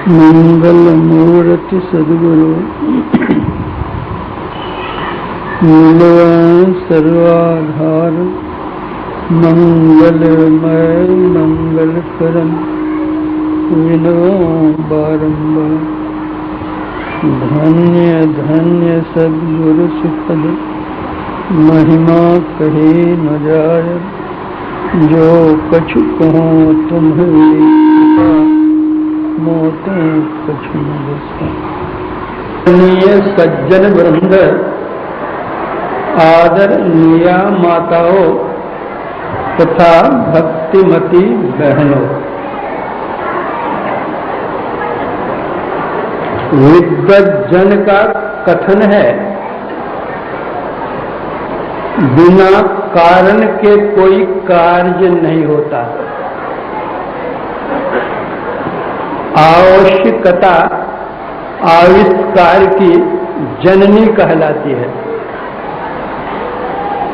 मंगल मूर्ति सद्गुरु मूलवान सर्वाधार मंगलमय मंगल करम विनो बारंबार। धन्य धन्य सद्गुरु सुखद महिमा कहे न जाय। जो कछु कहो तुम्हें मोते कछु न दसा। सज्जन वृंद, आदरणीय माताओं तथा भक्तिमती बहनों, विद्वज्जन का कथन है, बिना कारण के कोई कार्य नहीं होता। आवश्यकता आविष्कार की जननी कहलाती है।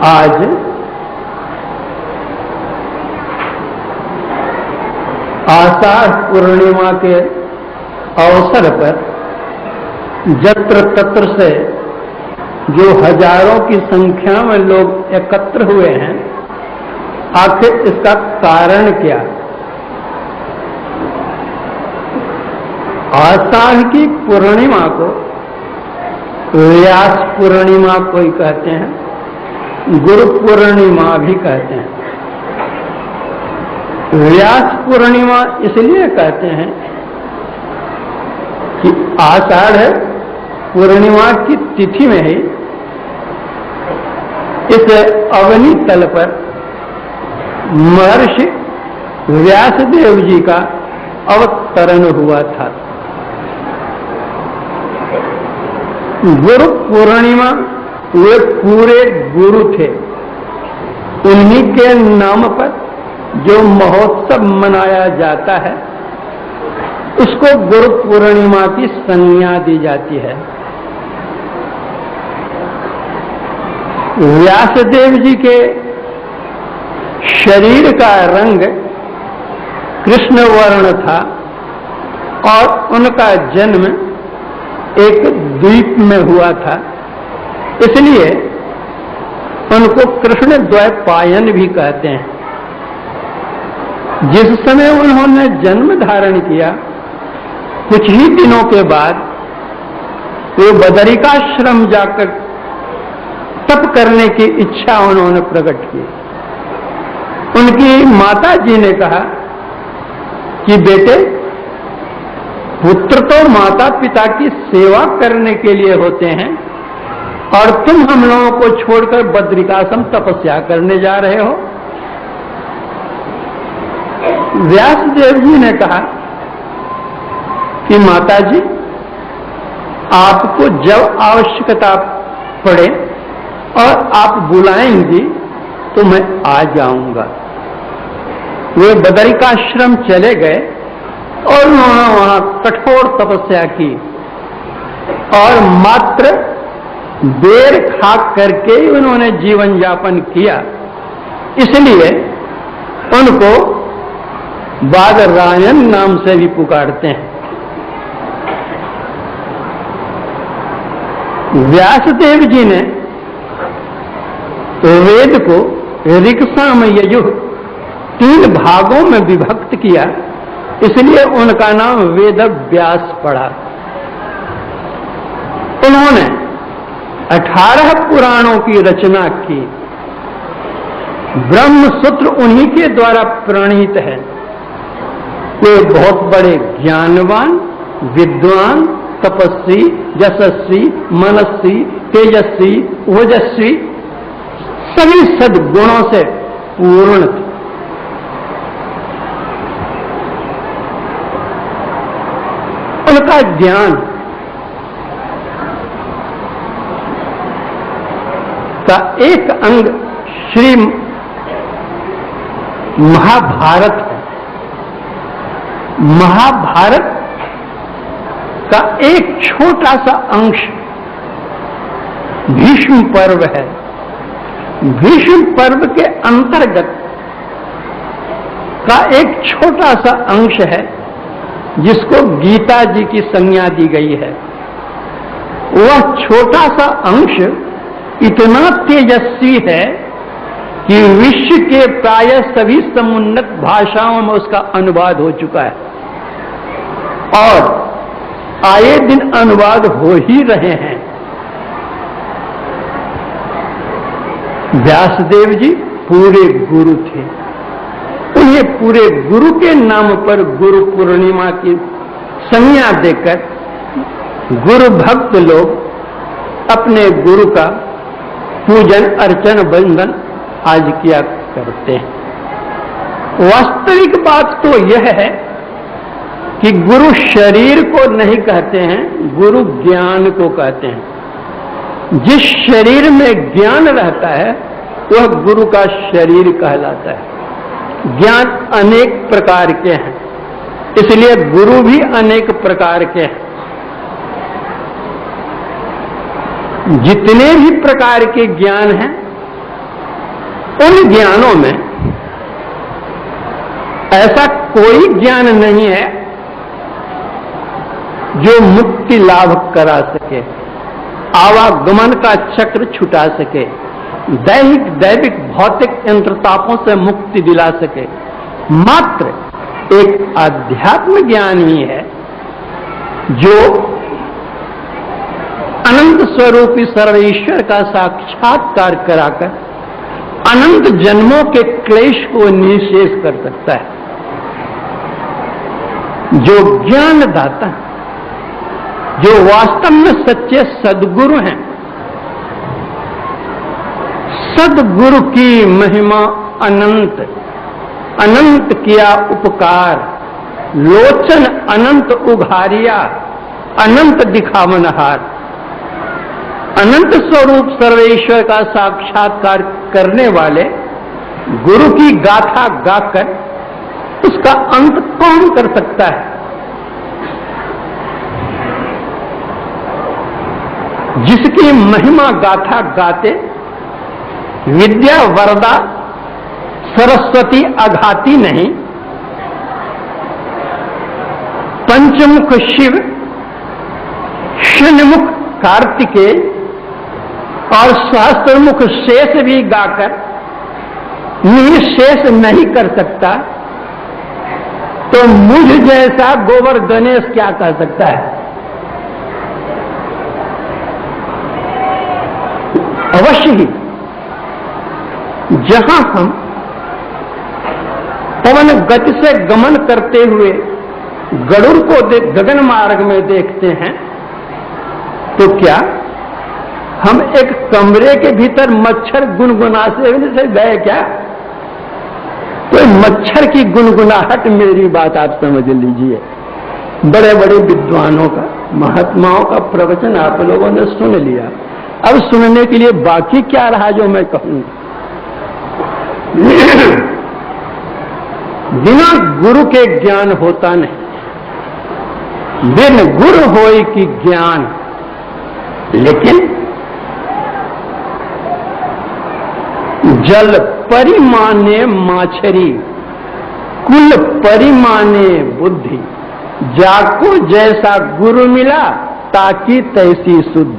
आज आषाढ़ पूर्णिमा के अवसर पर जत्र तत्र से जो हजारों की संख्या में लोग एकत्र हुए हैं, आखिर इसका कारण क्या? आषाढ़ की पूर्णिमा को व्यास पूर्णिमा कोई कहते हैं, गुरु पूर्णिमा भी कहते हैं। व्यास पूर्णिमा इसलिए कहते हैं कि आषाढ़ पूर्णिमा की तिथि में ही इस अवनी तल पर महर्षि व्यासदेव जी का अवतरण हुआ था। गुरु पूर्णिमा वे पूरे गुरु थे, उन्हीं के नाम पर जो महोत्सव मनाया जाता है उसको गुरु पूर्णिमा की संज्ञा दी जाती है। व्यासदेव जी के शरीर का रंग कृष्ण वर्ण था और उनका जन्म एक द्वीप में हुआ था, इसलिए उनको कृष्ण द्वैपायन भी कहते हैं। जिस समय उन्होंने जन्म धारण किया, कुछ ही दिनों के बाद वे बदरिकाश्रम जाकर तप करने की इच्छा उन्होंने प्रकट की। उनकी माता जी ने कहा कि बेटे, पुत्र तो माता पिता की सेवा करने के लिए होते हैं और तुम हम लोगों को छोड़कर बद्रिकाश्रम तपस्या करने जा रहे हो। व्यासदेव जी ने कहा कि माता जी, आपको जब आवश्यकता पड़े और आप बुलाएंगी तो मैं आ जाऊंगा। वे बदरिकाश्रम चले गए और उन्होंने वहां कठोर तपस्या की और मात्र बेर खा करके ही उन्होंने जीवन यापन किया। इसलिए उनको बादरायण नाम से भी पुकारते हैं। व्यासदेव जी ने वेद को ऋक् साम यजुः 3 भागों में विभक्त किया, इसलिए उनका नाम वेद व्यास पड़ा। उन्होंने 18 पुराणों की रचना की। ब्रह्म सूत्र उन्हीं के द्वारा प्रणीत है। वे बहुत बड़े ज्ञानवान, विद्वान, तपस्वी, यशस्वी, मनस्वी, तेजस्वी, ओजस्वी, सभी सद्गुणों से पूर्ण थे। उनका ज्ञान का एक अंग श्री महाभारत है। महाभारत का एक छोटा सा अंश भीष्म पर्व है। भीष्म पर्व के अंतर्गत का एक छोटा सा अंश है जिसको गीता जी की संज्ञा दी गई है, वह छोटा सा अंश इतना तेजस्वी है कि विश्व के प्राय सभी समुन्नत भाषाओं में उसका अनुवाद हो चुका है और आए दिन अनुवाद हो ही रहे हैं। व्यासदेव जी पूरे गुरु थे। उन्हें पूरे गुरु के नाम पर गुरु पूर्णिमा की संज्ञा देकर गुरु भक्त लोग अपने गुरु का पूजन अर्चन बंदन आज किया करते हैं। वास्तविक बात तो यह है कि गुरु शरीर को नहीं कहते हैं, गुरु ज्ञान को कहते हैं। जिस शरीर में ज्ञान रहता है वह गुरु का शरीर कहलाता है। ज्ञान अनेक प्रकार के हैं, इसलिए गुरु भी अनेक प्रकार के हैं। जितने भी प्रकार के ज्ञान हैं, उन ज्ञानों में ऐसा कोई ज्ञान नहीं है जो मुक्ति लाभ करा सके, आवागमन का चक्र छुटा सके, दैविक भौतिक यंत्रतापों से मुक्ति दिला सके। मात्र एक आध्यात्म ज्ञान ही है जो अनंत स्वरूपी सर्वेश्वर का साक्षात्कार कराकर अनंत जन्मों के क्लेश को निशेष कर सकता है। जो ज्ञानदाता, जो वास्तव में सच्चे सद्गुरु हैं, सद्गुरु की महिमा अनंत, अनंत किया उपकार, लोचन अनंत उघारिया, अनंत दिखावनहार। अनंत स्वरूप सर्वेश्वर का साक्षात्कार करने वाले गुरु की गाथा गाकर उसका अंत कौन कर सकता है? जिसकी महिमा गाथा गाते विद्या वरदा सरस्वती अघाती नहीं, पंचमुख शिव, शनिमुख कार्तिकेय और सहस्त्रमुख शेष भी गाकर निशेष नहीं कर सकता, तो मुझ जैसा गोबर गणेश क्या कर सकता है? अवश्य ही जहां हम पवन गति से गमन करते हुए गरुड़ को गगन मार्ग में देखते हैं, तो क्या हम एक कमरे के भीतर मच्छर गुनगुनाते से गए क्या? तो मच्छर की गुनगुनाहट, मेरी बात आप समझ लीजिए। बड़े बड़े विद्वानों का, महात्माओं का प्रवचन आप लोगों ने सुन लिया, अब सुनने के लिए बाकी क्या रहा जो मैं कहूंगा? बिना गुरु के ज्ञान होता नहीं, बिन गुरु होई की ज्ञान। लेकिन जल परिमाने माछरी, कुल परिमाने बुद्धि, जाको जैसा गुरु मिला ताकि तैसी शुद्ध।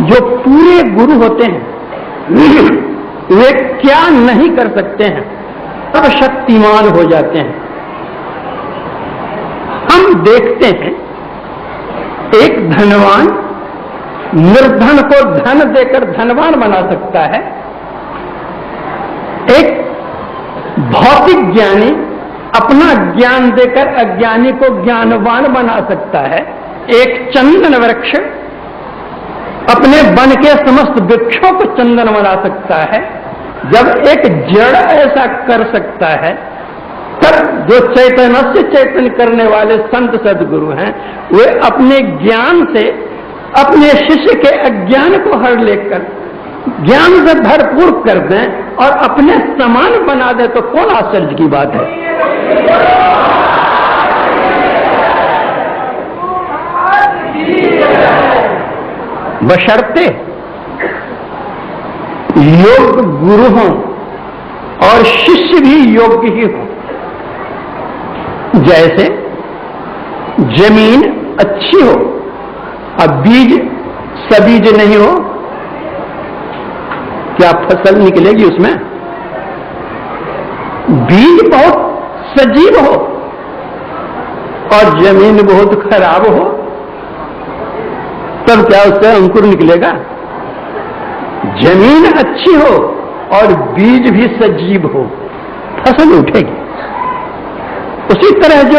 जो पूरे गुरु होते हैं वे क्या नहीं कर सकते हैं, सब शक्तिमान हो जाते हैं। हम देखते हैं एक धनवान निर्धन को धन देकर धनवान बना सकता है, एक भौतिक ज्ञानी अपना ज्ञान देकर अज्ञानी को ज्ञानवान बना सकता है, एक चंदन वृक्ष अपने वन के समस्त वृक्षों को चंदन बना सकता है। जब एक जड़ ऐसा कर सकता है, तब जो चैतन्य से चैतन्य करने वाले संत सदगुरु हैं, वे अपने ज्ञान से अपने शिष्य के अज्ञान को हर लेकर ज्ञान से भरपूर कर दें और अपने समान बना दे, तो कौन आश्चर्य की बात है? बशर्ते योग्य गुरु हों और शिष्य भी योग्य ही हो। जैसे जमीन अच्छी हो, अब बीज सबीज नहीं हो, क्या फसल निकलेगी उसमें? बीज बहुत सजीव हो और जमीन बहुत खराब हो, तब क्या उससे अंकुर निकलेगा? जमीन अच्छी हो और बीज भी सजीव हो, फसल उठेगी। उसी तरह जो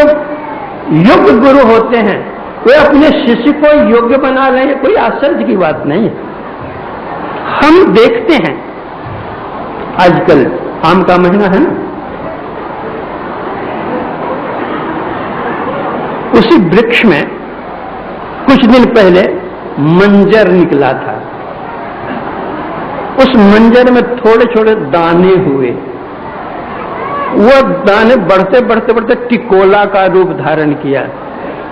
योग्य गुरु होते हैं वे अपने शिष्य को योग्य बना रहे हैं, कोई आश्चर्य की बात नहीं है। हम देखते हैं आजकल आम का महीना है ना, उसी वृक्ष में कुछ दिन पहले मंजर निकला था। उस मंजर में थोड़े थोड़े दाने हुए, वो दाने बढ़ते बढ़ते बढ़ते टिकोला का रूप धारण किया,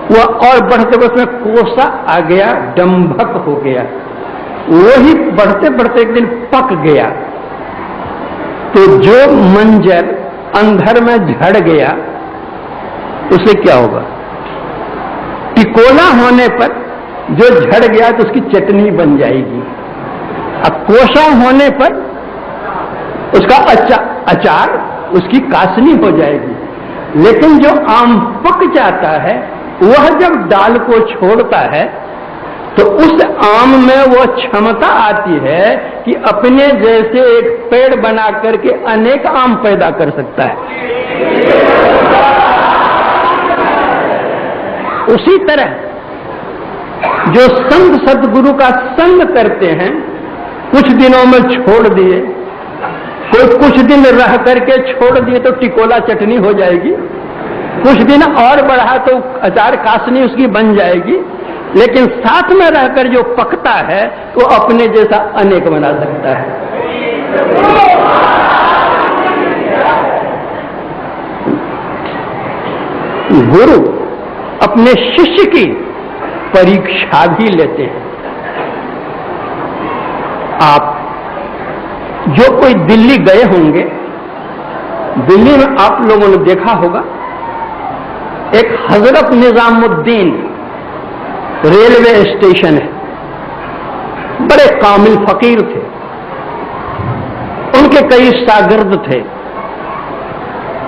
वह और बढ़ते बढ़ते कोसा आ गया, डंभक हो गया, वही बढ़ते बढ़ते एक दिन पक गया। तो जो मंजर अंधर में झड़ गया उसे क्या होगा? टिकोला होने पर जो झड़ गया तो उसकी चटनी बन जाएगी, अब कोसा होने पर उसका अचार, उसकी कासनी हो जाएगी। लेकिन जो आम पक जाता है वह जब डाल को छोड़ता है तो उस आम में वो क्षमता आती है कि अपने जैसे एक पेड़ बना करके अनेक आम पैदा कर सकता है। उसी तरह जो संत सदगुरु का संग करते हैं, कुछ दिनों में छोड़ दिए, कोई कुछ दिन रह करके छोड़ दिए तो टिकोला चटनी हो जाएगी, कुछ दिन और बढ़ा तो अचार कासनी उसकी बन जाएगी। लेकिन साथ में रहकर जो पकता है वो अपने जैसा अनेक बना सकता है। गुरु अपने शिष्य की परीक्षा भी लेते हैं। आप जो कोई दिल्ली गए होंगे, दिल्ली में आप लोगों ने देखा होगा एक हजरत निजामुद्दीन रेलवे स्टेशन है, बड़े कामिल फकीर थे, उनके कई शागिर्द थे।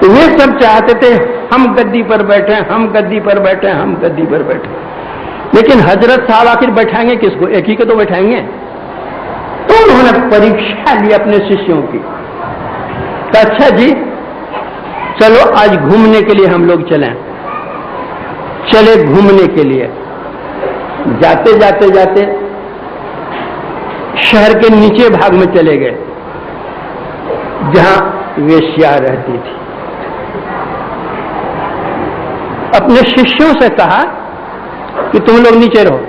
वे सब चाहते थे हम गद्दी पर बैठे, हम गद्दी पर बैठे, हम गद्दी पर बैठे। लेकिन हजरत साहब आखिर बैठाएंगे किसको? एक ही को तो बैठाएंगे। तो उन्होंने परीक्षा ली अपने शिष्यों की। तो अच्छा जी चलो आज घूमने के लिए हम लोग चले घूमने के लिए। जाते जाते जाते शहर के नीचे भाग में चले गए जहां वेश्या रहती थी। अपने शिष्यों से कहा कि तुम लोग नीचे रहो।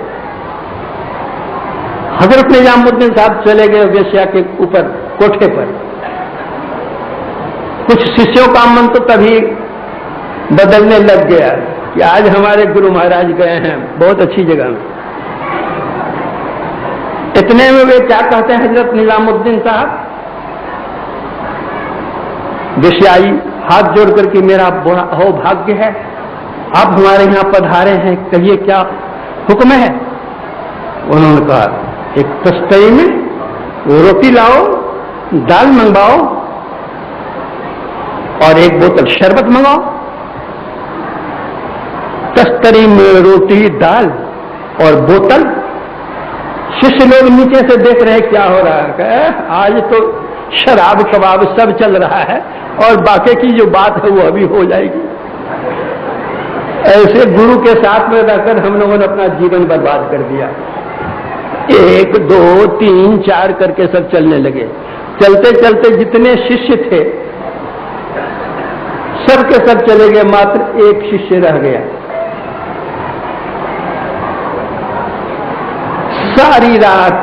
हजरत निजामुद्दीन साहब चले गए वेश्या के ऊपर कोठे पर। कुछ शिष्यों का मन तो तभी बदलने लग गया कि आज हमारे गुरु महाराज गए हैं बहुत अच्छी जगह में। इतने में वे क्या कहते हैं हजरत निजामुद्दीन साहब, वेश्याई हाथ जोड़ करके मेरा बड़ा भाग्य है आप हमारे यहां पधारे हैं, कहिए क्या हुक्म है। उन्होंने कहा एक तस्तरी में रोटी लाओ, दाल मंगवाओ और एक बोतल शरबत मंगाओ। तस्तरी में रोटी, दाल और बोतल। शिष्य लोग नीचे से देख रहे क्या हो रहा है। आज तो शराब कबाब सब चल रहा है और बाकी की जो बात है वो अभी हो जाएगी। ऐसे गुरु के साथ में रहकर हम लोगों ने अपना जीवन बर्बाद कर दिया। 1 2 3 4 करके सब चलने लगे। चलते चलते जितने शिष्य थे सब के सब चले गए, मात्र एक शिष्य रह गया। सारी रात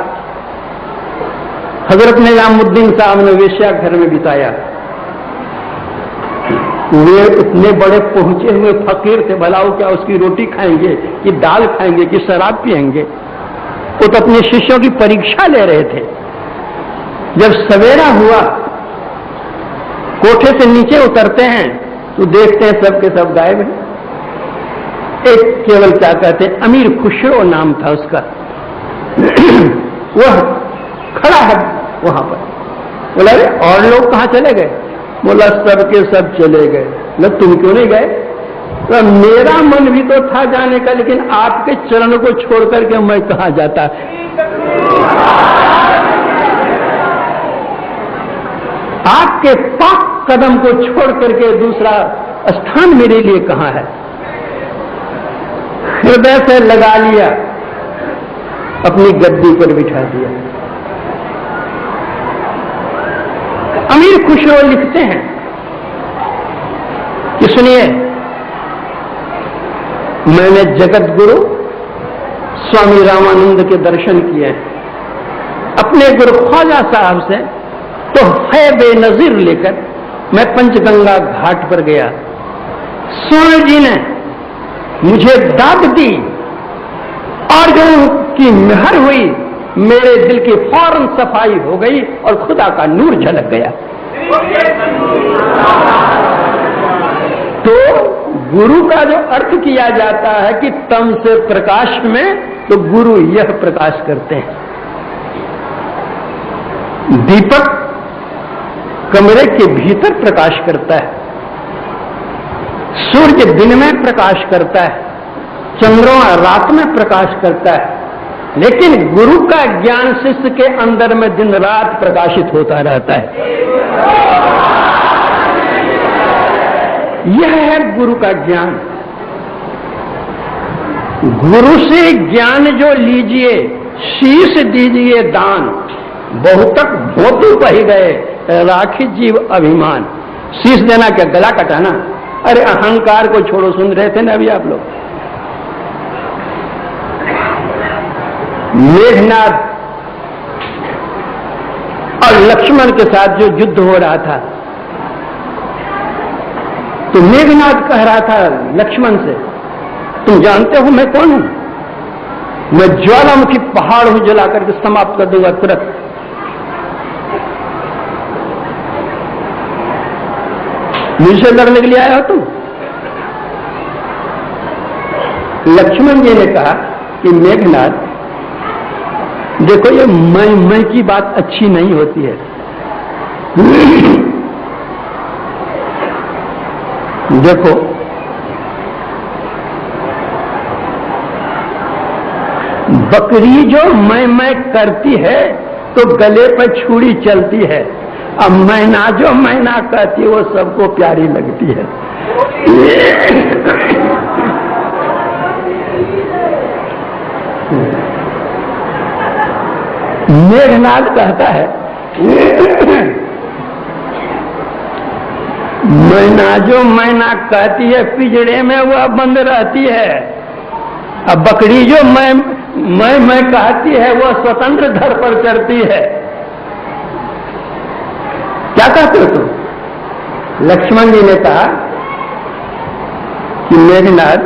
हजरत निजामुद्दीन साहब ने वेश्या घर में बिताया। वे इतने बड़े पहुंचे हुए फकीर थे, भलाओ क्या उसकी रोटी खाएंगे कि दाल खाएंगे कि शराब पिएंगे। वो तो अपने शिष्यों की परीक्षा ले रहे थे। जब सवेरा हुआ कोठे से नीचे उतरते हैं तो देखते हैं सबके सब गायब हैं। एक केवल क्या कहते हैं, अमीर खुसरो नाम था उसका, वह खड़ा है वहां पर। बोला अरे और लोग कहां चले गए? बोला सबके सब चले गए। बोला तुम क्यों नहीं गए? तो मेरा मन भी तो था जाने का, लेकिन आपके चरण को छोड़ करके मैं कहां जाता। आपके पाक कदम को छोड़ करके दूसरा स्थान मेरे लिए कहां है? हृदय से लगा लिया, अपनी गद्दी पर बिठा दिया। अमीर खुसरो लिखते हैं कि सुनिए, मैंने जगत गुरु स्वामी रामानंद के दर्शन किए, अपने गुरु ख्वाजा साहब से तो है बेनजीर लेकर मैं पंचगंगा घाट पर गया। स्वर्ण जी ने मुझे दाद दी और जो उनकी मेहर हुई, मेरे दिल की फौरन सफाई हो गई और खुदा का नूर झलक गया। तो गुरु का जो अर्थ किया जाता है कि तम से प्रकाश में, तो गुरु यह प्रकाश करते हैं। दीपक कमरे के भीतर प्रकाश करता है, सूर्य दिन में प्रकाश करता है, चंद्रमा रात में प्रकाश करता है, लेकिन गुरु का ज्ञान शिष्य के अंदर में दिन रात प्रकाशित होता रहता है। यह है गुरु का ज्ञान। गुरु से ज्ञान जो लीजिए, शीश दीजिए दान, बहुतक धोतु बही गए राखी जीव अभिमान। शीश देना क्या, गला कटाना? अरे अहंकार को छोड़ो। सुन रहे थे ना अभी आप लोग, मेघनाद और लक्ष्मण के साथ जो युद्ध हो रहा था, तो मेघनाद कह रहा था लक्ष्मण से, तुम जानते हो मैं कौन हूं? मैं ज्वालामुखी पहाड़ हूं, जला करके समाप्त कर दूंगा तुरंत। मुझसे लड़ने के लिए आया हो तुम? लक्ष्मण जी ने कहा कि मेघनाद देखो, ये मैं की बात अच्छी नहीं होती है। देखो, बकरी जो मैं करती है तो गले पर छुरी चलती है, अब मैना जो मैना कहती है वो सबको प्यारी लगती है। मेघनाद कहता है मैना जो मैना कहती है पिंजड़े में वह बंद रहती है, अब बकरी जो मैं कहती है वह स्वतंत्र धर पर चढ़ती है। क्या कहते हो तुम? लक्ष्मण जी ने कहा कि मेघनाद,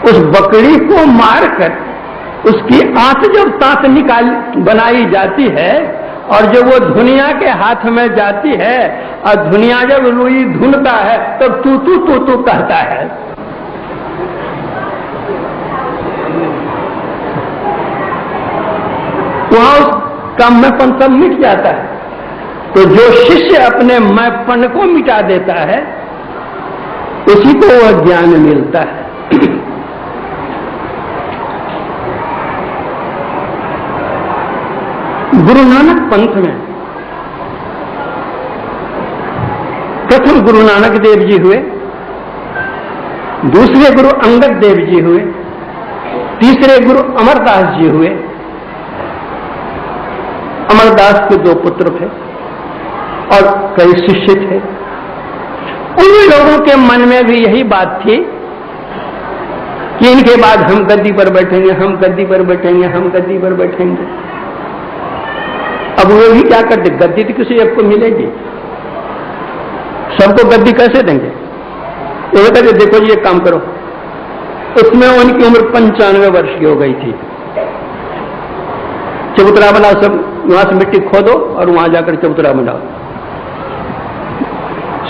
उस बकरी को मारकर उसकी आंत जब तांत निकाल बनाई जाती है और जब वो धुनिया के हाथ में जाती है और धुनिया जब रुई धुनता है तब तू तू तू तू कहता है। वहां उसका मैंपन सब मिट जाता है। तो जो शिष्य अपने मैंपन को मिटा देता है उसी को वह ज्ञान मिलता है। गुरु नानक पंथ में प्रथम गुरु नानक देव जी हुए, दूसरे गुरु अंगद देव जी हुए, तीसरे गुरु अमरदास जी हुए। अमरदास के 2 पुत्र थे और कई शिष्य थे। उन लोगों के मन में भी यही बात थी कि इनके बाद हम गद्दी पर बैठेंगे, हम गद्दी पर बैठेंगे, हम गद्दी पर बैठेंगे। अब वो भी क्या करते, गद्दी तो किसी एक को मिलेगी, सबको गद्दी कैसे देंगे? वो कहते देखो जी एक काम करो। उसमें उनकी उम्र 95 वर्ष की हो गई थी। चबूतरा बनाओ, सब वहां से मिट्टी खोदो और वहां जाकर चबूतरा बनाओ।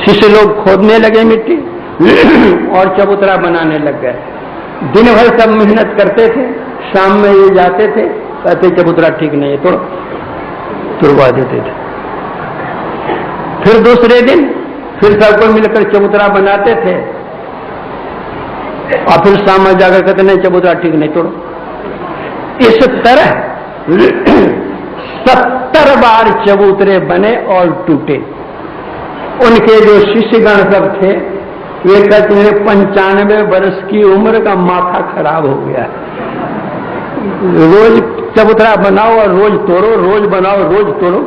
शिष्य लोग खोदने लगे मिट्टी और चबूतरा बनाने लग गए। दिन भर सब मेहनत करते थे, शाम में ये जाते थे, कहते चबूतरा ठीक नहीं है, तो तुड़वा देते थे। फिर दूसरे दिन फिर सबको मिलकर चबूतरा बनाते थे और फिर शाम में जाकर कहते नहीं चबूतरा ठीक नहीं, तोड़ो। इस तरह 70 बार चबूतरे बने और टूटे। उनके जो शिष्यगण सब थे वे कहते हैं 95 वर्ष की उम्र का माथा खराब हो गया। रोज चबूतरा बनाओ और रोज तोड़ो, रोज बनाओ रोज तोड़ो,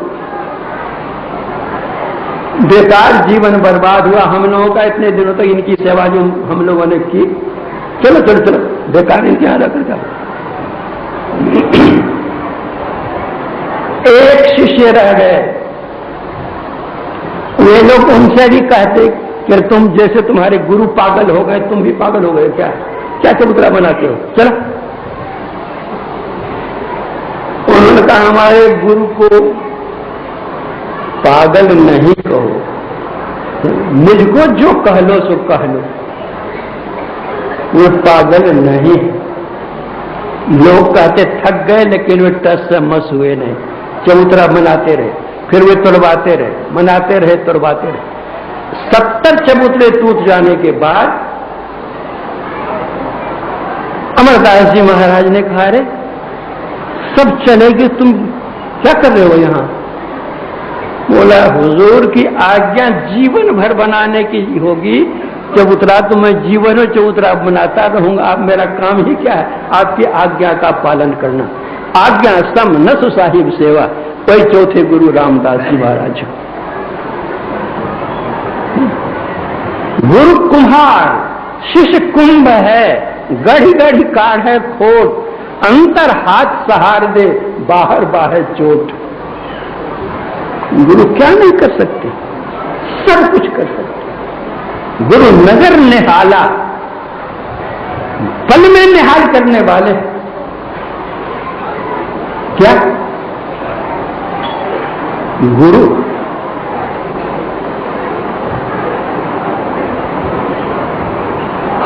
बेकार जीवन बर्बाद हुआ हम लोगों का। इतने दिनों तक इनकी सेवा जो हम लोगों ने की, चलो चलो चलो बेकार इनके यहां रख जाओ। एक शिष्य रह गए। वे लोग उनसे भी कहते कि तुम जैसे तुम्हारे गुरु पागल हो गए, तुम भी पागल हो गए क्या? क्या चबूतरा बनाते हो? चलो। उन्होंने कहा हमारे गुरु को पागल नहीं कहो, मुझको जो कह लो सो कह लो, वो पागल नहीं। लोग कहते थक गए लेकिन वे टस से मस हुए नहीं, चबूतरा बनाते रहे, फिर वे तोड़वाते रहे, बनाते रहे, तोड़वाते रहे। 70 चबूतरे टूट जाने के बाद अमरदास जी महाराज ने कहा रे सब चलेगी, तुम क्या कर रहे हो यहां? बोला हुजूर की आज्ञा जीवन भर बनाने की होगी, चबूतरा तो मैं जीवन और चबूतरा बनाता रहूंगा। आप मेरा काम ही क्या है? आपकी आज्ञा का पालन करना। आज्ञा सम नसु साहिब सेवा। कोई चौथे गुरु रामदास जी महाराज। गुरु कुम्हार, शिष्य कुंभ है, गढ़ी गढ़ी काढ़ है खोट, अंतर हाथ सहार दे, बाहर बाहर चोट। गुरु क्या नहीं कर सकते? सब कुछ कर सकते। गुरु नगर निहाला, पल में निहाल करने वाले। क्या गुरु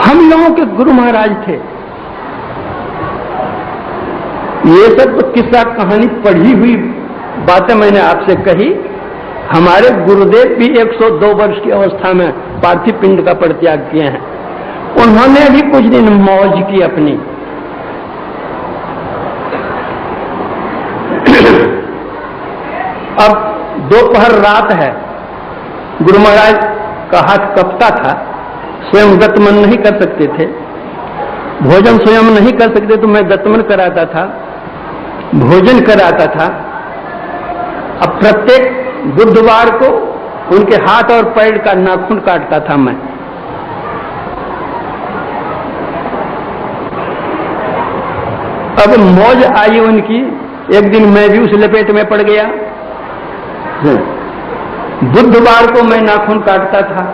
हम लोगों के गुरु महाराज थे। ये सब तो किस्सा कहानी पढ़ी हुई बातें मैंने आपसे कही। हमारे गुरुदेव भी 102 वर्ष की अवस्था में पार्थिव पिंड का परित्याग किए हैं। उन्होंने भी कुछ दिन मौज की अपनी। अब दोपहर रात है, गुरु महाराज का हाथ कपता था, स्वयं गतमन नहीं कर सकते थे, भोजन स्वयं नहीं कर सकते तो मैं गतमन कराता था, भोजन कराता था। अब प्रत्येक बुधवार को उनके हाथ और पैर का नाखून काटता था मैं। अब मौज आई उनकी, एक दिन मैं भी उस लपेट में पड़ गया। बुधवार को मैं नाखून काटता था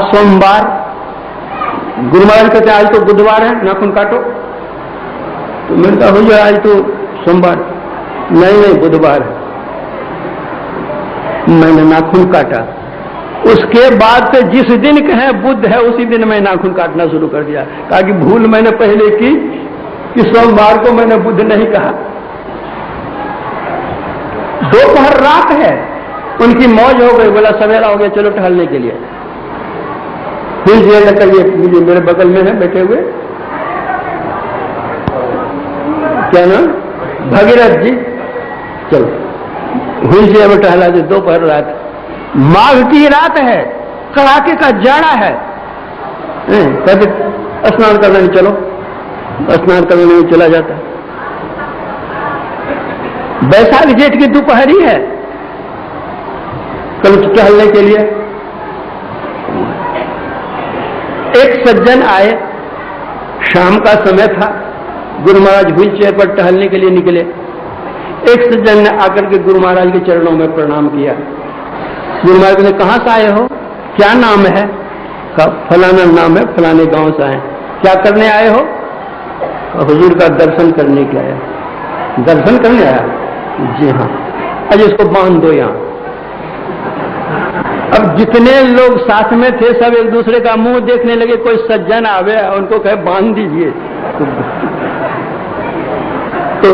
सोमवार। गुरु महाराज कहते आज तो बुधवार है, नाखून काटो। तो मैंने कहा भैया आज तो सोमवार। नहीं बुधवार है। मैंने नाखून काटा। उसके बाद से जिस दिन कहे बुध है उसी दिन मैं नाखून काटना शुरू कर दिया। कहा कि भूल मैंने पहले की कि सोमवार को मैंने बुध नहीं कहा। दोपहर रात है, उनकी मौज हो गई। बोला सवेरा हो गया, चलो टहलने के लिए। फिर जेल करिए, मेरे बगल में है बैठे हुए, क्या नाम, भगीरथ जी। चलो हुई से टहला दे। दोपहर रात, माघ की रात है, कड़ाके का जाड़ा है। कभी स्नान करने नहीं, चलो स्नान करने नहीं चला जाता। बैसाख जेठ की दोपहरी है, कल टहलने के लिए। एक सज्जन आए, शाम का समय था, गुरु महाराज व्हील चेयर पर टहलने के लिए निकले। एक सज्जन ने आकर के गुरु महाराज के चरणों में प्रणाम किया। गुरु महाराज ने कहां से आए हो, क्या नाम है? कहा फलाना नाम है, फलाने गांव से आए। क्या करने आए हो? हुजूर का दर्शन करने के आया। दर्शन करने आया? जी हाँ। आज इसको बांध दो यहां। अब जितने लोग साथ में थे सब एक दूसरे का मुंह देखने लगे, कोई सज्जन आवे उनको कहे बांध दीजिए। तो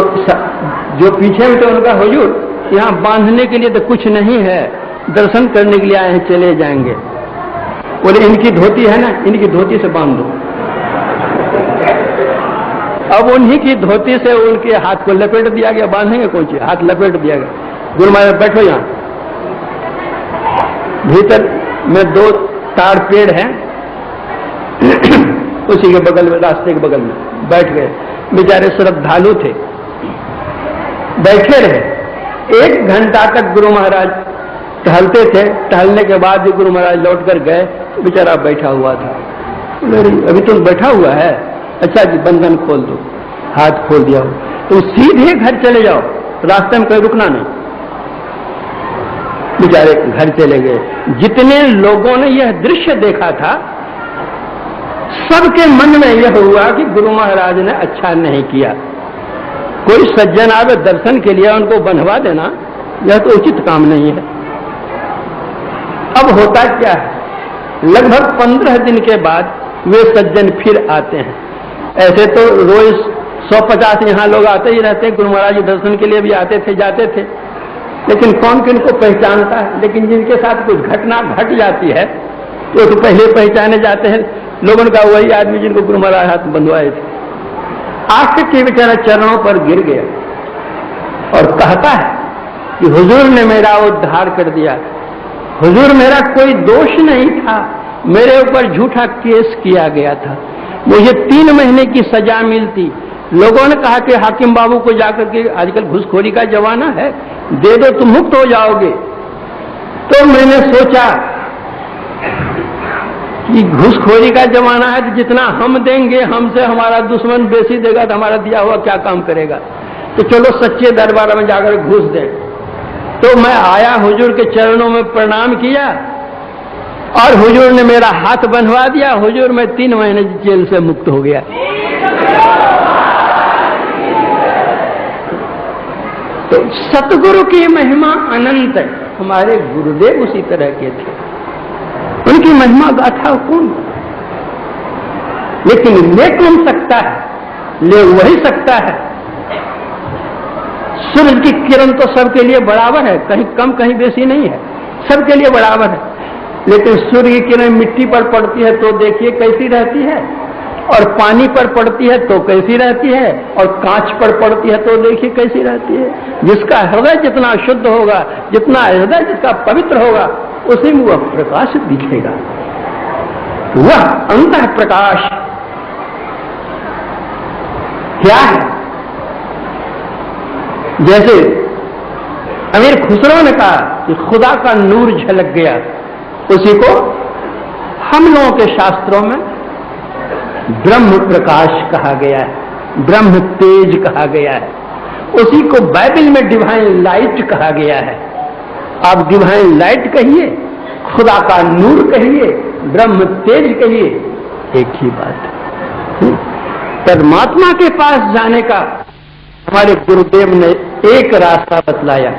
जो पीछे में थे उनका हुजूर यहाँ बांधने के लिए तो कुछ नहीं है, दर्शन करने के लिए आए हैं, चले जाएंगे। बोले इनकी धोती है ना, इनकी धोती से बांध दो। अब उन्हीं की धोती से उनके हाथ को लपेट दिया गया, बांधेंगे कौन सी, हाथ लपेट दिया गया। गुरु महाराज बैठो यहाँ, भीतर में 2 ताड़ पेड़ हैं उसी के बगल में, रास्ते के बगल में बैठ गए। बेचारे श्रद्धालु थे, बैठे रहे। 1 घंटा तक गुरु महाराज टहलते थे। टहलने के बाद भी गुरु महाराज लौट कर गए, बेचारा बैठा हुआ था। अभी तुम बैठा हुआ है, अच्छा जी बंधन खोल दो। हाथ खोल दिया हो तुम सीधे घर चले जाओ, रास्ते में कहीं रुकना नहीं। बेचारे घर चले गए। जितने लोगों ने यह दृश्य देखा था सबके मन में यह हुआ कि गुरु महाराज ने अच्छा नहीं किया। कोई सज्जन आवे दर्शन के लिए, उनको बंधवा देना यह तो उचित काम नहीं है। अब होता क्या है, लगभग 15 दिन के बाद वे सज्जन फिर आते हैं। ऐसे तो रोज 150 यहाँ लोग आते ही रहते हैं, गुरु महाराज जी दर्शन के लिए भी आते थे, जाते थे, लेकिन कौन किनको पहचानता है। लेकिन जिनके साथ कुछ घटना घट जाती है तो पहले पहचाने जाते हैं। लोगों का वही आदमी जिनको गुरु महाराज हाथ बंधवाए थे। आखिर के बेचारा चरणों पर गिर गया और कहता है कि हुजूर ने मेरा उद्धार कर दिया। हुजूर मेरा कोई दोष नहीं था, मेरे ऊपर झूठा केस किया गया था, मुझे 3 महीने की सजा मिलती। लोगों ने कहा कि हाकिम बाबू को जाकर के, आजकल घूसखोरी का जमाना है, दे दो तुम मुक्त हो जाओगे। तो मैंने सोचा कि घूसखोरी का जमाना है तो जितना हम देंगे, हमसे हमारा दुश्मन बेसी देगा तो हमारा दिया हुआ क्या काम करेगा, तो चलो सच्चे दरबार में जाकर घूस दें। तो मैं आया, हुजूर के चरणों में प्रणाम किया और हुजूर ने मेरा हाथ बंधवा दिया। हुजूर मैं 3 महीने जेल से मुक्त हो गया। तो सतगुरु की महिमा अनंत है। हमारे गुरुदेव उसी तरह के थे, उनकी महिमा गाथा कौन, लेकिन ले कौन सकता है, ले वही सकता है। सूरज की किरण तो सबके लिए बराबर है, कहीं कम कहीं बेसी नहीं है, सबके लिए बराबर है। लेकिन सूर्य की किरण मिट्टी पर पड़ती है तो देखिए कैसी रहती है, और पानी पर पड़ती है तो कैसी रहती है, और कांच पर पड़ती है तो देखिए कैसी रहती है। जिसका हृदय जितना शुद्ध होगा, जितना हृदय जिसका पवित्र होगा, उसी में वह प्रकाश दिखेगा। वह अंतः प्रकाश क्या है? जैसे अमीर खुसरो ने कहा कि खुदा का नूर झलक गया, उसी को हम लोगों के शास्त्रों में ब्रह्म प्रकाश कहा गया है, ब्रह्म तेज कहा गया है। उसी को बाइबल में डिवाइन लाइट कहा गया है। आप डिवाइन लाइट कहिए, खुदा का नूर कहिए, ब्रह्म तेज कहिए, एक ही बात है। परमात्मा के पास जाने का हमारे गुरुदेव ने एक रास्ता बतलाया,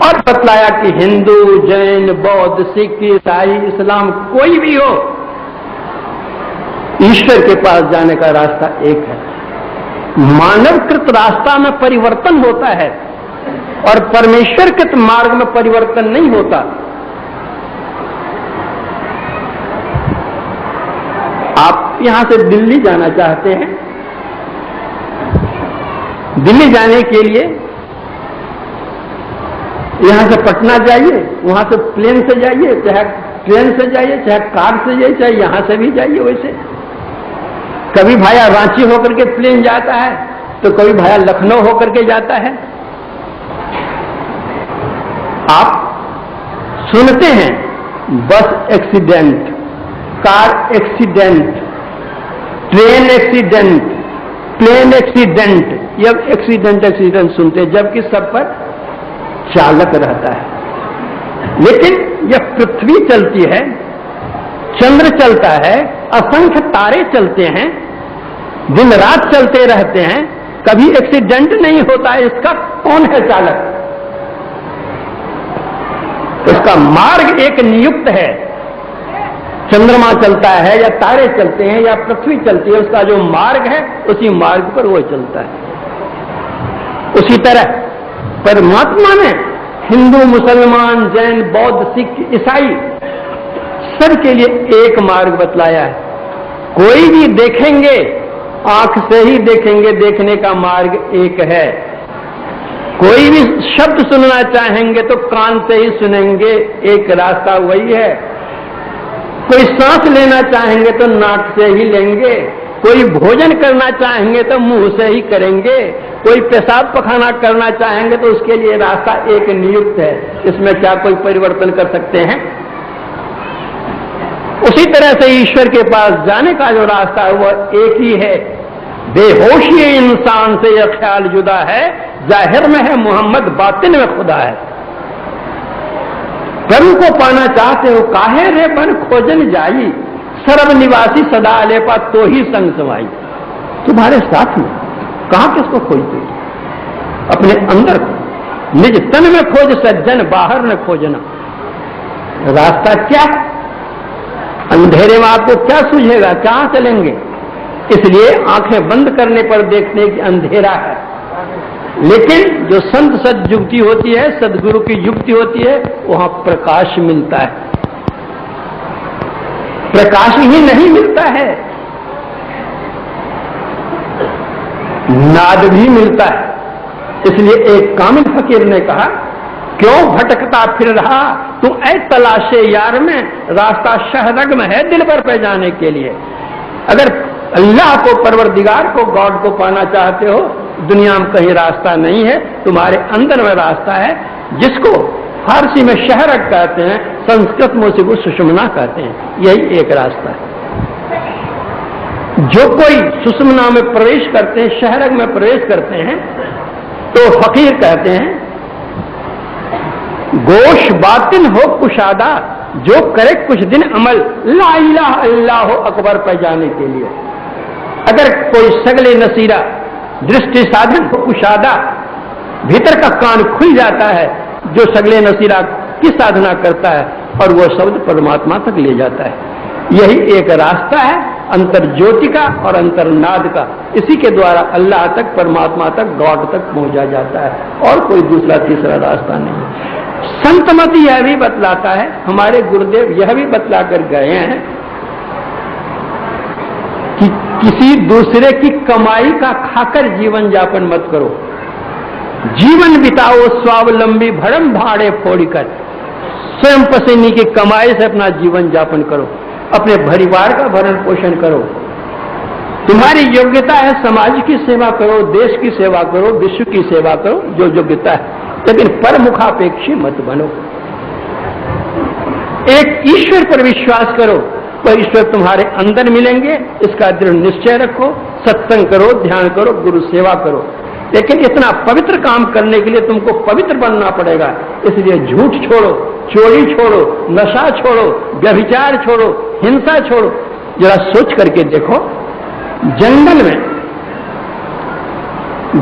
और बतलाया कि हिंदू, जैन, बौद्ध, सिख, ईसाई, इस्लाम कोई भी हो, ईश्वर के पास जाने का रास्ता एक है। मानवकृत रास्ता में परिवर्तन होता है और परमेश्वरकृत मार्ग में परिवर्तन नहीं होता। आप यहां से दिल्ली जाना चाहते हैं, दिल्ली जाने के लिए यहां से पटना जाइए, वहां से प्लेन से जाइए, चाहे ट्रेन से जाइए, चाहे कार से जाइए, चाहे यहां से भी जाइए। वैसे कभी भाया रांची होकर के प्लेन जाता है, तो कभी भाया लखनऊ होकर के जाता है। आप सुनते हैं bus accident, car accident, train accident, plane accident, ये एक्सीडेंट सुनते हैं, जबकि सब पर चालक रहता है। लेकिन यह पृथ्वी चलती है, चंद्र चलता है, असंख्य तारे चलते हैं, दिन रात चलते रहते हैं, कभी एक्सीडेंट नहीं होता है। इसका कौन है चालक? उसका मार्ग एक नियुक्त है। चंद्रमा चलता है या तारे चलते हैं या पृथ्वी चलती है, उसका जो मार्ग है उसी मार्ग पर वो चलता है। उसी तरह परमात्मा ने हिंदू, मुसलमान, जैन, बौद्ध, सिख, ईसाई सबके लिए एक मार्ग बतलाया है। कोई भी देखेंगे, आंख से ही देखेंगे, देखने का मार्ग एक है। कोई भी शब्द सुनना चाहेंगे तो कान से ही सुनेंगे, एक रास्ता वही है। कोई सांस लेना चाहेंगे तो नाक से ही लेंगे, कोई भोजन करना चाहेंगे तो मुंह से ही करेंगे, कोई पेशाब पखाना करना चाहेंगे तो उसके लिए रास्ता एक नियुक्त है। इसमें क्या कोई परिवर्तन कर सकते हैं? उसी तरह से ईश्वर के पास जाने का जो रास्ता है वह एक ही है। बेहोशी इंसान से यह ख्याल जुदा है, जाहिर में है मोहम्मद, बातिन में खुदा है। कर्म को पाना चाहते हो काहे रे बन खोजन जाई, सर्व निवासी सदा लेपा तो ही संग समाई। तुम्हारे साथ में कहां किसको खोजते? अपने अंदर को, निज तन में खोज सज्जन, बाहर न खोजना। रास्ता क्या? अंधेरे में आपको क्या सूझेगा, कहां चलेंगे? इसलिए आंखें बंद करने पर देखने की अंधेरा है। लेकिन जो संत सदयुक्ति होती है, सदगुरु की युक्ति होती है, वहां प्रकाश मिलता है। प्रकाश ही नहीं मिलता है, नाद भी मिलता है। इसलिए एक कामिल फकीर ने कहा, क्यों भटकता फिर रहा तू ऐ तलाशे यार में, रास्ता शहरग में है दिल पर पे जाने के लिए। अगर अल्लाह को, परवरदिगार को, गॉड को पाना चाहते हो, दुनिया में कहीं रास्ता नहीं है, तुम्हारे अंदर में रास्ता है, जिसको फारसी में शहरग कहते हैं, संस्कृत में उसी को सुषुम्ना कहते हैं। यही एक रास्ता है। जो कोई सुषुम्ना में प्रवेश करते हैं, शहरग में प्रवेश करते हैं, तो फकीर कहते हैं, गोश बातिन हो कुशादा, जो करे कुछ दिन अमल, ला इलाहा इल्लल्लाहु अकबर पर जाने के लिए। अगर कोई सगले नसीरा दृष्टि साधन हो कुशादा, भीतर का कान खुल जाता है, जो सगले नसीरा की साधना करता है और वो शब्द परमात्मा तक ले जाता है। यही एक रास्ता है अंतर ज्योति का और अंतरनाद का। इसी के द्वारा अल्लाह तक, परमात्मा तक, गॉड तक पहुंचा जाता है, और कोई दूसरा तीसरा रास्ता नहीं। संतमत यह भी बतलाता है, हमारे गुरुदेव यह भी बतला कर गए हैं कि किसी दूसरे की कमाई का खाकर जीवन यापन मत करो। जीवन बिताओ स्वावलंबी भरम भाड़े फोड़कर, स्वयं पसीने की कमाई से अपना जीवन यापन करो, अपने परिवार का भरण पोषण करो। तुम्हारी योग्यता है समाज की सेवा करो, देश की सेवा करो, विश्व की सेवा करो, जो योग्यता है, लेकिन परमुखापेक्षी मत बनो। एक ईश्वर पर विश्वास करो, तो ईश्वर तुम्हारे अंदर मिलेंगे, इसका दृढ़ निश्चय रखो। सत्संग करो, ध्यान करो, गुरु सेवा करो। लेकिन इतना पवित्र काम करने के लिए तुमको पवित्र बनना पड़ेगा। इसलिए झूठ छोड़ो, चोरी छोड़ो, नशा छोड़ो, व्यभिचार छोड़ो, हिंसा छोड़ो। जरा सोच करके देखो, जंगल में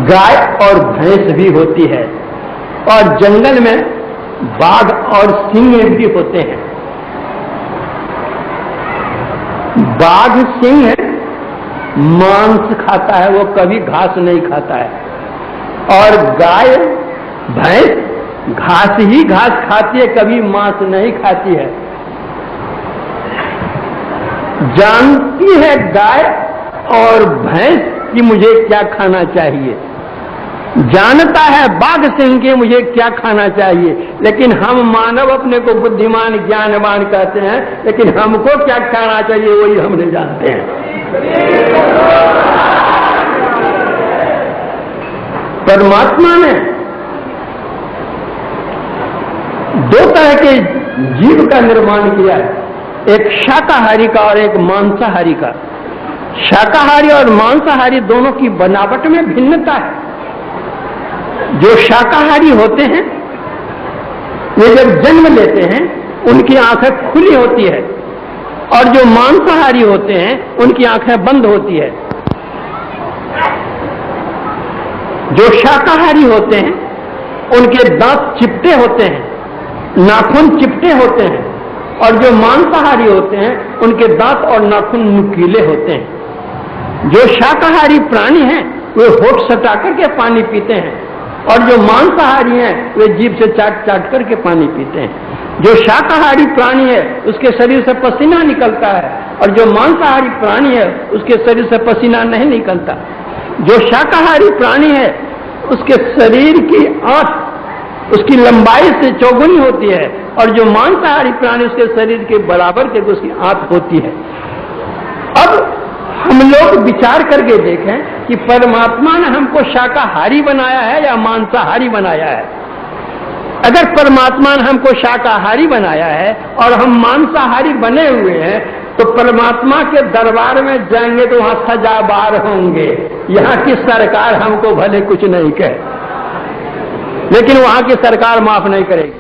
गाय और भैंस भी होती है, और जंगल में बाघ और सिंह भी होते हैं। बाघ सिंह मांस खाता है, वो कभी घास नहीं खाता है, और गाय भैंस घास ही घास खाती है, कभी मांस नहीं खाती है। जानती है गाय और भैंस कि मुझे क्या खाना चाहिए, जानता है बाघ सिंह के मुझे क्या खाना चाहिए। लेकिन हम मानव अपने को बुद्धिमान ज्ञानवान कहते हैं, लेकिन हमको क्या खाना चाहिए वही हम नहीं जानते हैं। परमात्मा ने दो तरह के जीव का निर्माण किया है, एक शाकाहारी का और एक मांसाहारी का। शाकाहारी और मांसाहारी दोनों की बनावट में भिन्नता है। जो शाकाहारी होते हैं वे जब जन्म लेते हैं उनकी आंखें खुली होती है, और जो मांसाहारी होते हैं उनकी आंखें बंद होती है। जो शाकाहारी होते हैं उनके दांत चिपटे होते हैं, नाखून चिपटे होते हैं, और जो मांसाहारी होते हैं उनके दांत और नाखून नुकीले होते हैं। जो शाकाहारी प्राणी हैं वे होठ सटा करके पानी पीते हैं, और जो मांसाहारी हैं वे जीभ से चाट चाट करके पानी पीते हैं। जो शाकाहारी प्राणी है उसके शरीर से पसीना निकलता है, और जो मांसाहारी प्राणी है उसके शरीर से पसीना नहीं निकलता। जो शाकाहारी प्राणी है उसके शरीर की आंत उसकी लंबाई से चौगुनी होती है, और जो मांसाहारी प्राणी उसके शरीर के बराबर के उसकी आंत होती है। अब हम लोग विचार करके देखें कि परमात्मा ने हमको शाकाहारी बनाया है या मांसाहारी बनाया है। अगर परमात्मा ने हमको शाकाहारी बनाया है और हम मांसाहारी बने हुए हैं, तो परमात्मा के दरबार में जाएंगे तो वहां सजाबार होंगे। यहाँ की सरकार हमको भले कुछ नहीं कहे, लेकिन वहां की सरकार माफ नहीं करेगी।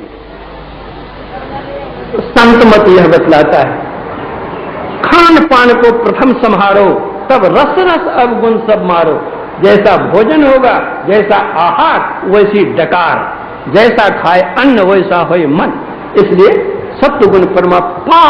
संत मत यह बतलाता है, खान पान को प्रथम संहारो, तब रस रस अवगुण सब मारो। जैसा भोजन होगा, जैसा आहार वैसी डकार, जैसा खाए अन्न वैसा होए मन। इसलिए सत्वगुण परमात्मा,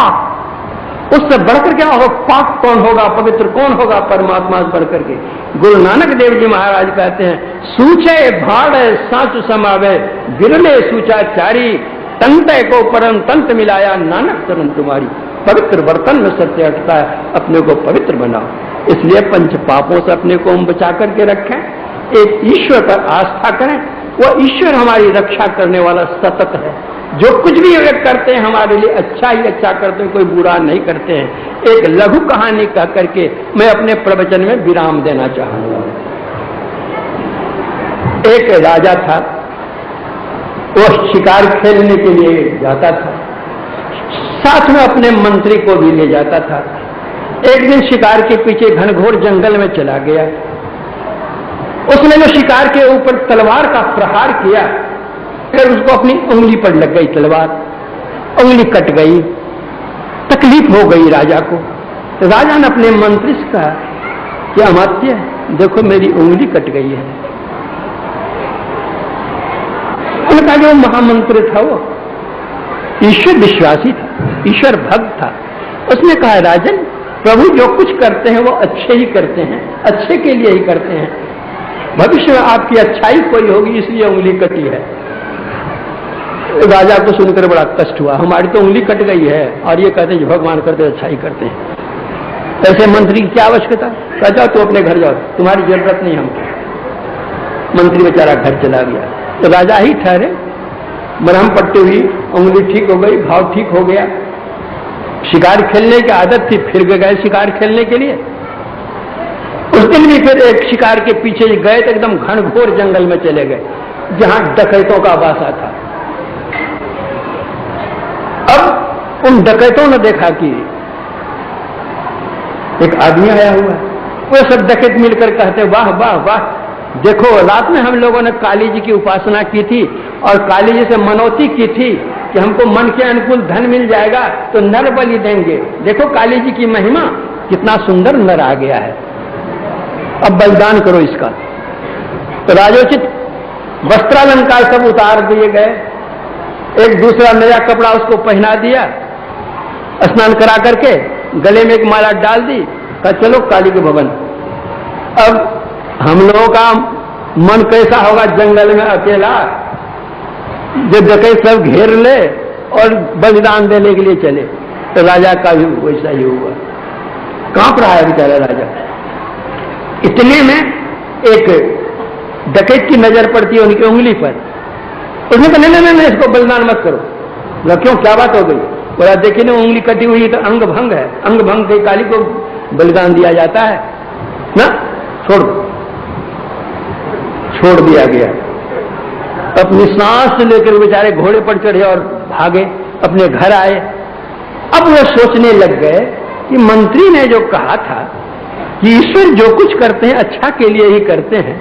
उससे बढ़कर क्या हो, पाक कौन होगा, पवित्र कौन होगा, परमात्मा से बढ़कर के। गुरु नानक देव जी महाराज कहते हैं, सूचे भाड़ साच समावे, बिरले सूचाचारी, तंत को परम तंत मिलाया, नानक चरण तुम्हारी। पवित्र बर्तन में सत्य हटता है, अपने को पवित्र बनाओ। इसलिए पंच पापों से अपने को हम बचा करके रखें, एक ईश्वर पर आस्था करें। वह ईश्वर हमारी रक्षा करने वाला सतत है। जो कुछ भी वे करते हैं हमारे लिए अच्छा ही अच्छा करते हैं, कोई बुरा नहीं करते हैं। एक लघु कहानी कह करके मैं अपने प्रवचन में विराम देना चाहूंगा। एक राजा था, वह शिकार खेलने के लिए जाता था, साथ में अपने मंत्री को भी ले जाता था। एक दिन शिकार के पीछे घनघोर जंगल में चला गया। उसने जो शिकार के ऊपर तलवार का प्रहार किया, फिर उसको अपनी उंगली पर लग गई तलवार, उंगली कट गई। तकलीफ हो गई राजा को। तो राजा ने अपने मंत्री से कहा कि अमात्य, देखो मेरी उंगली कट गई है। उनका जो महामंत्री था वो ईश्वर विश्वासी था, ईश्वर भक्त था। उसने कहा, राजन, प्रभु जो कुछ करते हैं वो अच्छे ही करते हैं, अच्छे के लिए ही करते हैं। भविष्य में आपकी अच्छाई कोई होगी, इसलिए उंगली कटी है। राजा को सुनकर बड़ा कष्ट हुआ, हमारी तो उंगली कट गई है और ये कहते हैं भगवान करते अच्छाई करते हैं। ऐसे मंत्री की क्या आवश्यकता, कहता तू अपने घर जाओ, तुम्हारी जरूरत नहीं हमको। मंत्री बेचारा घर चला गया। तो राजा ही ठहरे, मरहम पट्टी हुई, उंगली ठीक हो गई, घाव ठीक हो गया। शिकार खेलने की आदत थी, फिर गए शिकार खेलने के लिए। उस दिन भी फिर एक शिकार के पीछे गए तो एकदम घनघोर जंगल में चले गए, जहां डकैतों का वासा था। अब उन डकैतों ने देखा कि एक आदमी आया हुआ है। वो सब डकैत मिलकर कहते, वाह वाह वाह, देखो रात में हम लोगों ने काली जी की उपासना की थी और काली जी से मनौती की थी कि हमको मन के अनुकूल धन मिल जाएगा तो नर बलि देंगे। देखो काली जी की महिमा, कितना सुंदर नर आ गया है, अब बलिदान करो इसका। तो राजोचित वस्त्रालंकार सब उतार दिए गए, एक दूसरा नया कपड़ा उसको पहना दिया, स्नान करा करके गले में एक माला डाल दी, कहा चलो काली के भवन। अब हम लोगों का मन कैसा होगा जंगल में अकेला, जो डकैत सब घेर ले और बलिदान देने के लिए चले। तो राजा का भी वैसा ही हुआ, कांप रहा है बेचारा राजा। इतने में एक डकैत की नजर पड़ती है उनकी उंगली पर। उसने कहा नहीं, इसको बलिदान मत करो। बोला क्यों, क्या बात हो गई? बोला देखिए ना, उंगली कटी हुई तो अंग भंग है, अंग भंग से काली को बलिदान दिया जाता है ना, छोड़ दो। छोड़ दिया गया। अपनी सांस लेकर बेचारे घोड़े पर चढ़े और भागे, अपने घर आए। अब वो सोचने लग गए कि मंत्री ने जो कहा था कि ईश्वर जो कुछ करते हैं अच्छा के लिए ही करते हैं,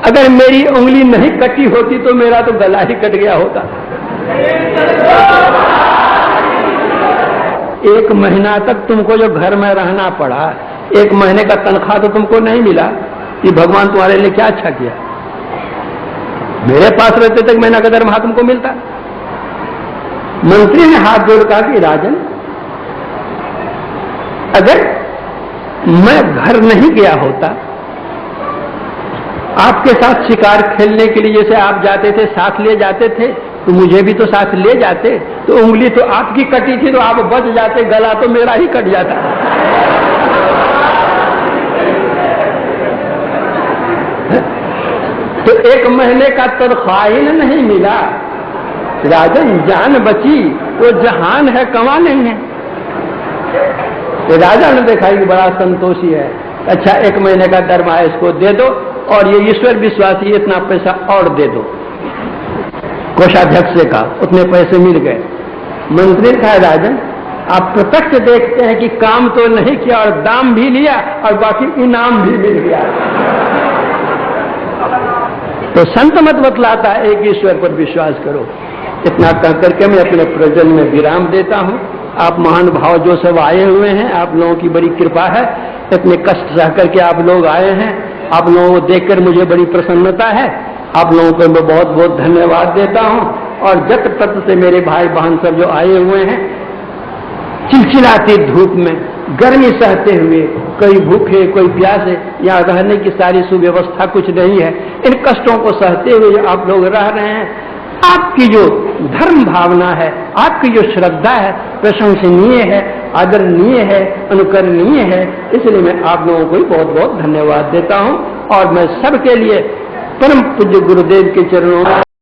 अगर मेरी उंगली नहीं कटी होती तो मेरा तो गला ही कट गया होता। एक महीना तक तुमको जो घर में रहना पड़ा, एक महीने का तनख्वाह तो तुमको नहीं मिला, कि भगवान तुम्हारे लिए क्या अच्छा किया। मेरे पास रहते तक महीना का दरमाहा तुमको मिलता। मंत्री ने हाथ जोड़ कहा कि राजन, अगर मैं घर नहीं गया होता, आपके साथ शिकार खेलने के लिए जैसे आप जाते थे, साथ ले जाते थे, तो मुझे भी तो साथ ले जाते, तो उंगली तो आपकी कटी थी तो आप बच जाते, गला तो मेरा ही कट जाता। तो 1 महीने का तनख्वाह ही नहीं मिला, राजन जान बची, वो जहान है कमा लेंगे। राजा ने देखा कि बड़ा संतोषी है, अच्छा 1 महीने का दरमाहा इसको दे दो और ये ईश्वर विश्वासी इतना पैसा और दे दो। कोषाध्यक्ष से कहा, उतने पैसे मिल गए। मंत्री ने कहा, राजन आप प्रत्यक्ष देखते हैं कि काम तो नहीं किया और दाम भी लिया और बाकी इनाम भी मिल गया। तो संत मत बतलाता है एक ईश्वर पर विश्वास करो। इतना कह करके मैं अपने प्रवचन में विराम देता हूं। आप महान भाव जो सब आए हुए हैं, आप लोगों की बड़ी कृपा है, इतने कष्ट सह करके आप लोग आए हैं, आप लोगों को देखकर मुझे बड़ी प्रसन्नता है। आप लोगों को मैं बहुत बहुत धन्यवाद देता हूं। और जत तत से मेरे भाई बहन सब जो आए हुए हैं, चिलचिलाती धूप में गर्मी सहते हुए, कोई भूखे कोई प्यासे, यहाँ रहने की सारी सुव्यवस्था कुछ नहीं है, इन कष्टों को सहते हुए जो आप लोग रह रहे हैं, आपकी जो धर्म भावना है, आपकी जो श्रद्धा है, प्रशंसनीय है, आदरणीय है, अनुकरणीय है। इसलिए मैं आप लोगों को ही बहुत बहुत धन्यवाद देता हूं और मैं सबके लिए परम पूज्य गुरुदेव के चरणों में